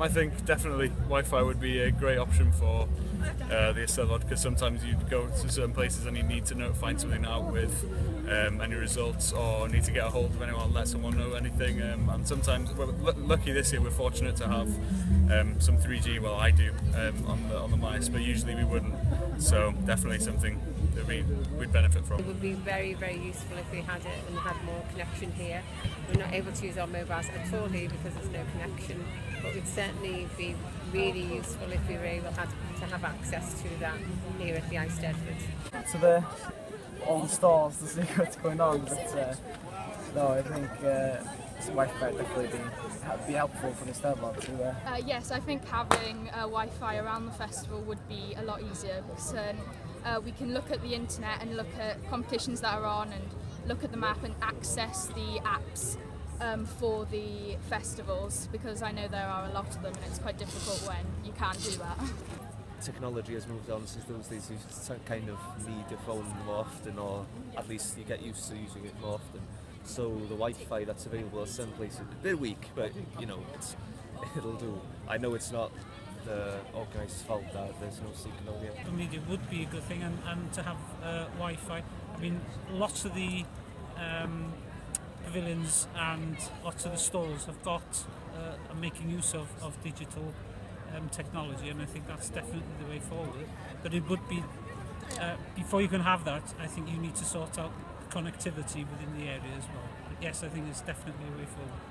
I think definitely Wi-Fi would be a great option for the Eisteddfod, because sometimes you go to certain places and you need to find something out with any results, or need to get a hold of anyone, let someone know anything. And sometimes, well, lucky this year we're fortunate to have some 3G. Well, I do on the Maes, but usually we wouldn't. So definitely something that we'd benefit from. It would be very, very useful if we had it and had more connection here. We're not able to use our mobiles at all here because there's no connection, but it would certainly be really useful if we were able to have access to that here at the Eisteddfod. To all the stalls to see what's going on, but no, I think Wi-Fi would definitely be helpful for the Eisteddfod. Yes, I think having Wi-Fi around the festival would be a lot easier, because we can look at the internet and look at competitions that are on and look at the map and access the apps for the festivals, because I know there are a lot of them and it's quite difficult when you can't do that. Technology has moved on since those days. You kind of need your phone more often, or at least you get used to using it more often. So the Wi-Fi that's available at some places, a bit weak, but you know, it'll do. I know it's not the organisers' fault that there's no signal here. I mean, it would be a good thing, and to have Wi-Fi. I mean, lots of the pavilions and lots of the stalls have got are making use of digital technology, and I think that's definitely the way forward. But it would be, before you can have that, I think you need to sort out connectivity within the area as well. But yes, I think it's definitely a way forward.